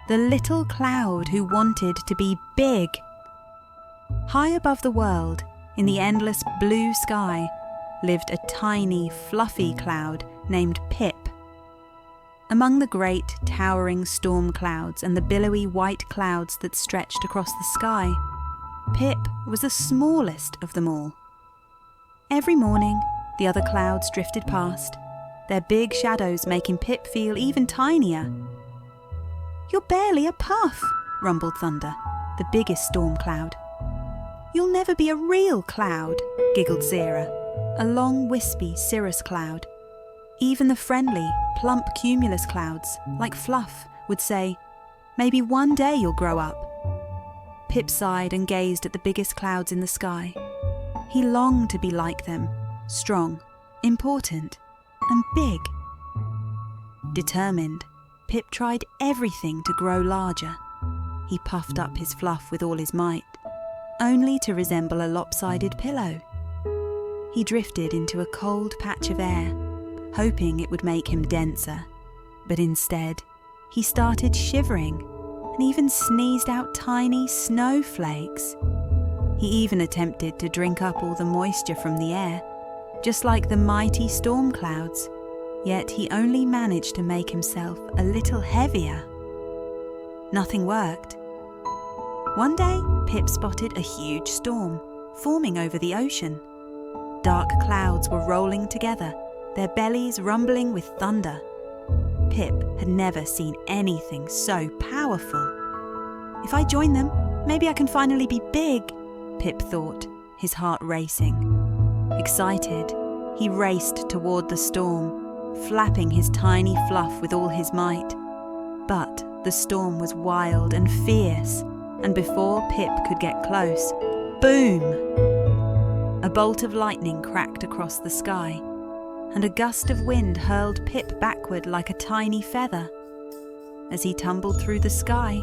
the little cloud who wanted to be big. High above the world, in the endless blue sky, lived a tiny, fluffy cloud named Pip. Among the great, towering storm clouds and the billowy white clouds that stretched across the sky, Pip was the smallest of them all. Every morning, the other clouds drifted past, their big shadows making Pip feel even tinier. "You're barely a puff," rumbled Thunder, the biggest storm cloud. "You'll never be a real cloud," giggled Zera, a long, wispy cirrus cloud. Even the friendly, plump cumulus clouds, like Fluff, would say, "Maybe one day you'll grow up." Pip sighed and gazed at the biggest clouds in the sky. He longed to be like them, strong, important, and big. Determined, Pip tried everything to grow larger. He puffed up his fluff with all his might, only to resemble a lopsided pillow. He drifted into a cold patch of air, hoping it would make him denser, but instead, he started shivering and even sneezed out tiny snowflakes. He even attempted to drink up all the moisture from the air, just like the mighty storm clouds, yet he only managed to make himself a little heavier. Nothing worked. One day, Pip spotted a huge storm forming over the ocean. Dark clouds were rolling together, their bellies rumbling with thunder. Pip had never seen anything so powerful. "If I join them, maybe I can finally be big," Pip thought, his heart racing. Excited, he raced toward the storm, flapping his tiny fluff with all his might. But the storm was wild and fierce, and before Pip could get close, boom! A bolt of lightning cracked across the sky, and a gust of wind hurled Pip backward like a tiny feather. As he tumbled through the sky,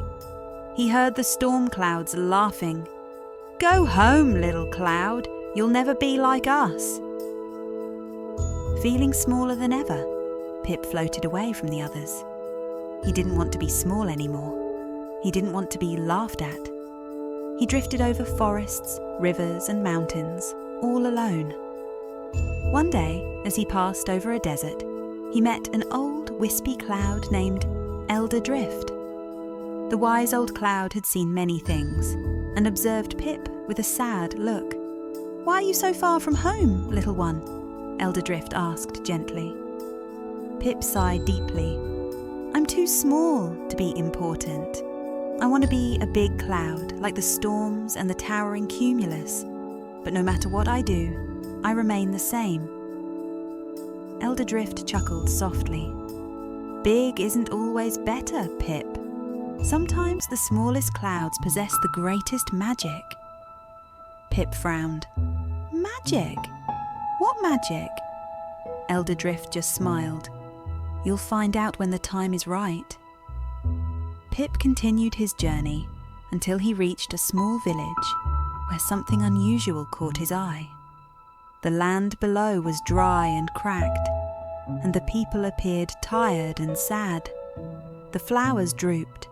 he heard the storm clouds laughing. "Go home, little cloud. You'll never be like us." Feeling smaller than ever, Pip floated away from the others. He didn't want to be small anymore. He didn't want to be laughed at. He drifted over forests, rivers, and mountains, all alone. One day, as he passed over a desert, he met an old, wispy cloud named Elder Drift. The wise old cloud had seen many things and observed Pip with a sad look. "Why are you so far from home, little one?" Elder Drift asked gently. Pip sighed deeply. "I'm too small to be important. I want to be a big cloud, like the storms and the towering cumulus. But no matter what I do, I remain the same." Elder Drift chuckled softly. "Big isn't always better, Pip. Sometimes the smallest clouds possess the greatest magic." Pip frowned. "Magic? What magic?" Elder Drift just smiled. "You'll find out when the time is right." Pip continued his journey until he reached a small village where something unusual caught his eye. The land below was dry and cracked, and the people appeared tired and sad. The flowers drooped,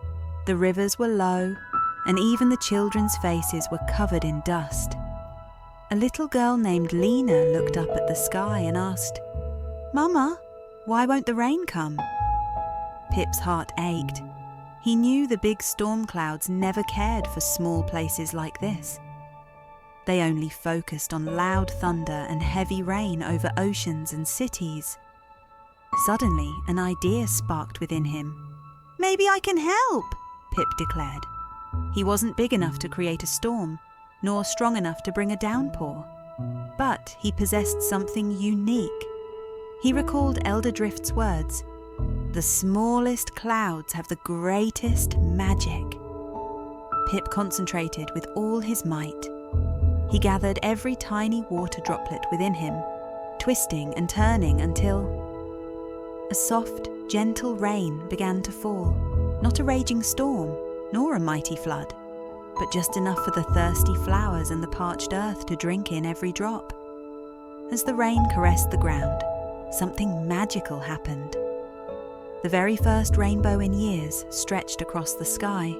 the rivers were low, and even the children's faces were covered in dust. A little girl named Lena looked up at the sky and asked, "Mama, why won't the rain come?" Pip's heart ached. He knew the big storm clouds never cared for small places like this. They only focused on loud thunder and heavy rain over oceans and cities. Suddenly, an idea sparked within him. "Maybe I can help," Pip declared. He wasn't big enough to create a storm, nor strong enough to bring a downpour. But he possessed something unique. He recalled Elder Drift's words, "The smallest clouds have the greatest magic." Pip concentrated with all his might. He gathered every tiny water droplet within him, twisting and turning until a soft, gentle rain began to fall. Not a raging storm, nor a mighty flood, but just enough for the thirsty flowers and the parched earth to drink in every drop. As the rain caressed the ground, something magical happened. The very first rainbow in years stretched across the sky.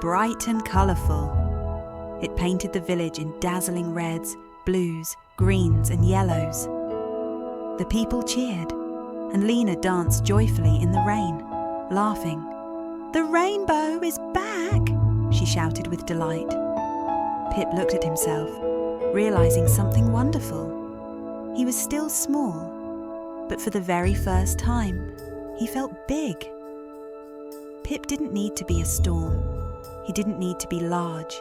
Bright and colourful, it painted the village in dazzling reds, blues, greens and yellows. The people cheered, and Lena danced joyfully in the rain, laughing. "The rainbow is back!" she shouted with delight. Pip looked at himself, realising something wonderful. He was still small, but for the very first time, he felt big. Pip didn't need to be a storm. He didn't need to be large.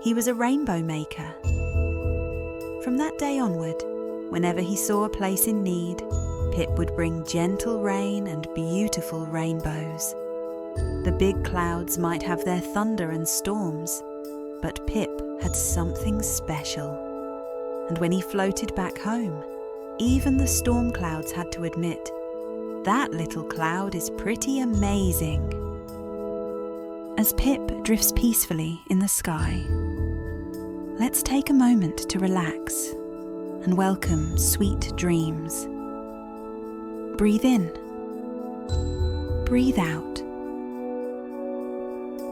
He was a rainbow maker. From that day onward, whenever he saw a place in need, Pip would bring gentle rain and beautiful rainbows. The big clouds might have their thunder and storms, but Pip had something special. And when he floated back home, even the storm clouds had to admit, "That little cloud is pretty amazing." As Pip drifts peacefully in the sky, let's take a moment to relax and welcome sweet dreams. Breathe in. Breathe out.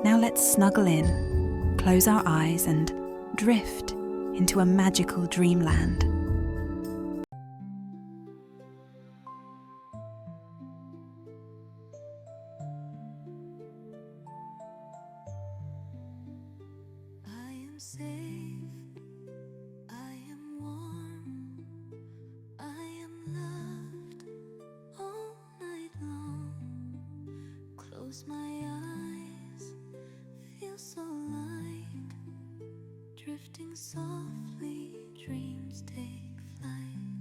Now let's snuggle in, close our eyes and drift into a magical dreamland. I am safe, I am warm, I am loved all night long. Close my eyes, feel so light, drifting softly, dreams take flight.